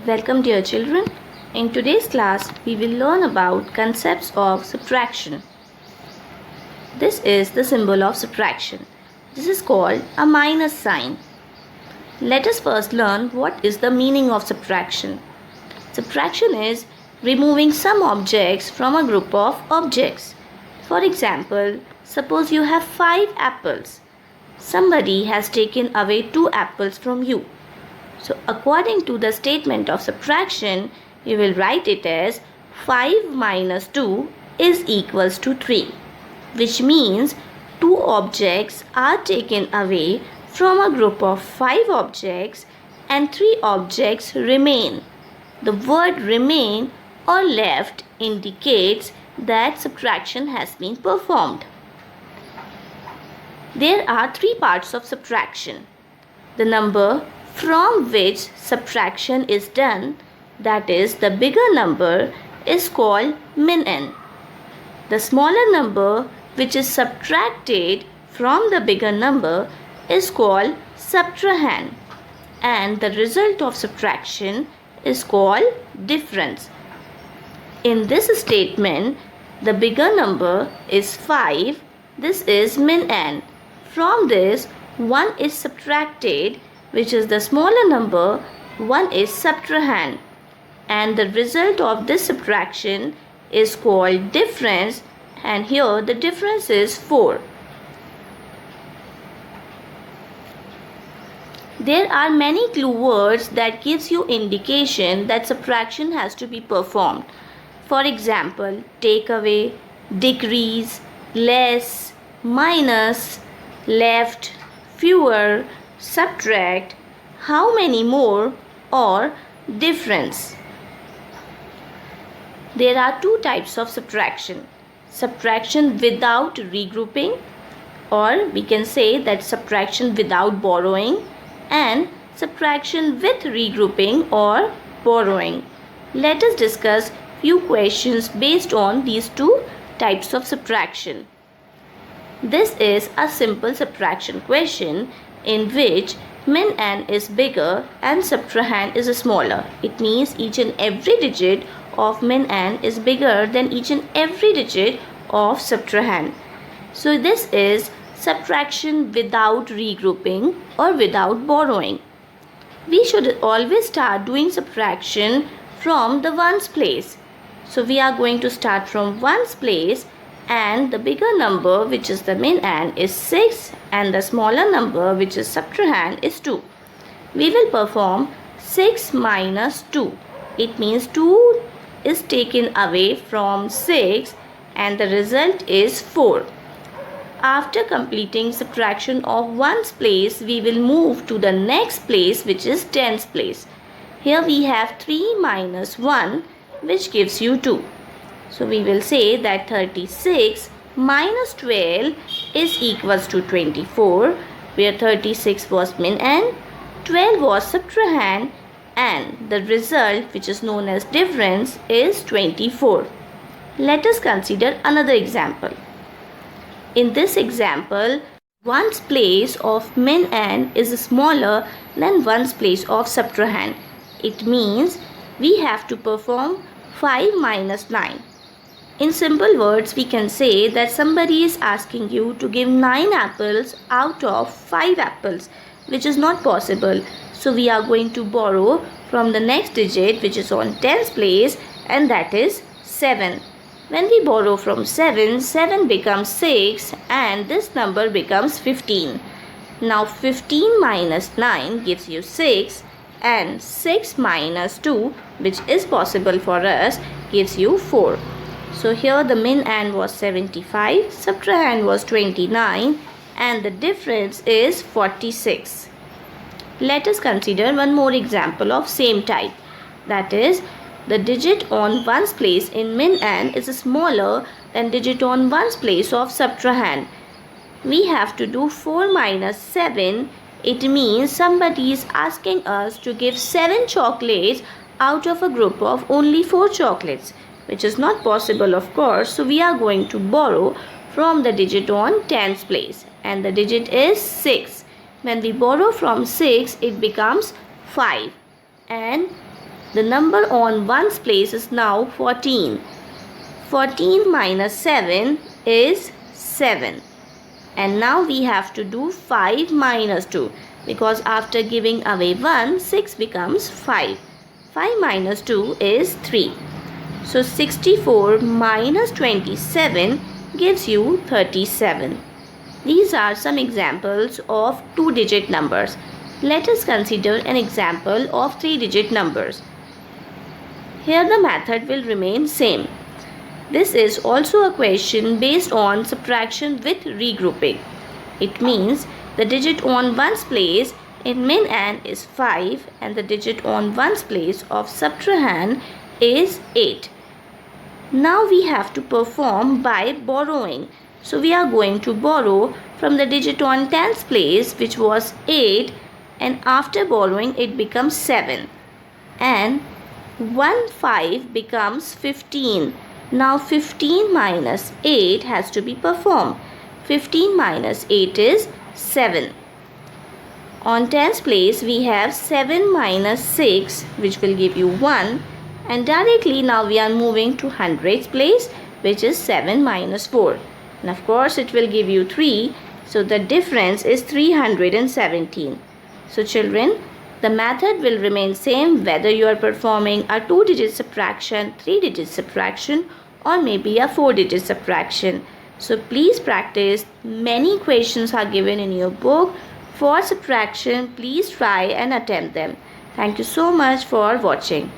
Welcome dear children. In today's class we will learn about concepts of subtraction. This is the symbol of subtraction. This is called a minus sign. Let us first learn what is the meaning of subtraction. Subtraction is removing some objects from a group of objects. For example, suppose you have 5 apples. Somebody has taken away 2 apples from you. So according to the statement of subtraction, you will write it as 5 minus 2 is equals to 3, which means 2 objects are taken away from a group of 5 objects and 3 objects remain. The word remain or left indicates that subtraction has been performed. There are 3 parts of subtraction. The number from which subtraction is done, that is the bigger number, is called min. The smaller number which is subtracted from the bigger number is called subtrahend, and the result of subtraction is called difference. In this statement, the bigger number is 5. This is min. From this, 1 is subtracted, which is the smaller number. 1 is subtrahend, and the result of this subtraction is called difference, and here the difference is 4. There are many clue words that gives you indication that subtraction has to be performed. For example, take away, decrease, less, minus, left, fewer, subtract, how many more, or difference. There are 2 types of subtraction. Subtraction without regrouping, or we can say that subtraction without borrowing, and subtraction with regrouping or borrowing. Let us discuss few questions based on these 2 types of subtraction. This is a simple subtraction question in which min is bigger and subtrahend is smaller. It means each and every digit of min is bigger than each and every digit of subtrahend. So this is subtraction without regrouping or without borrowing. We should always start doing subtraction from the ones place. So we are going to start from ones place, and the bigger number, which is the min is 6, and the smaller number, which is subtrahend, is 2. We will perform 6 minus 2. It means 2 is taken away from 6 and the result is 4. After completing subtraction of ones place, we will move to the next place, which is tens place. Here we have 3 minus 1, which gives you 2. So we will say that 36 minus 12 is equals to 24, where 36 was min 12 was subtrahend, and the result, which is known as difference, is 24. Let us consider another example. In this example, ones place of min is smaller than ones place of subtrahend. It means we have to perform 5 minus 9. In simple words, we can say that somebody is asking you to give 9 apples out of 5 apples, which is not possible. So we are going to borrow from the next digit, which is on tens place, and that is 7. When we borrow from 7, 7 becomes 6, and this number becomes 15. Now 15 minus 9 gives you 6, and 6 minus 2, which is possible for us, gives you 4. So here the min was 75, subtrahend was 29, and the difference is 46. Let us consider one more example of same type. That is, the digit on ones place in min is smaller than digit on ones place of subtrahend. We have to do 4 minus 7. It means somebody is asking us to give 7 chocolates out of a group of only 4 chocolates, which is not possible, of course. So we are going to borrow from the digit on tens place, and the digit is 6. When we borrow from 6, it becomes 5, and The number on ones place is now 14. 14 minus 7 is 7. And now we have to do 5 minus 2, because after giving away 1, 6 becomes 5. 5 minus 2 is 3. So 64 minus 27 gives you 37. These are some examples of 2-digit numbers. Let us consider an example of 3-digit numbers. Here the method will remain same. This is also a question based on subtraction with regrouping. It means the digit on ones place in min an is 5 and the digit on ones place of subtrahend is 8. Now we have to perform by borrowing. So we are going to borrow from the digit on tens place, which was 8, and after borrowing it becomes 7. And 5 becomes 15. Now 15 minus 8 has to be performed. 15 minus 8 is 7. On tens place we have 7 minus 6, which will give you 1. And directly now we are moving to hundreds place, which is 7 minus 4. And of course it will give you 3. So the difference is 317. So children, the method will remain same whether you are performing a 2-digit subtraction, 3-digit subtraction, or maybe a 4-digit subtraction. So please practice. Many questions are given in your book for subtraction. Please try and attempt them. Thank you so much for watching.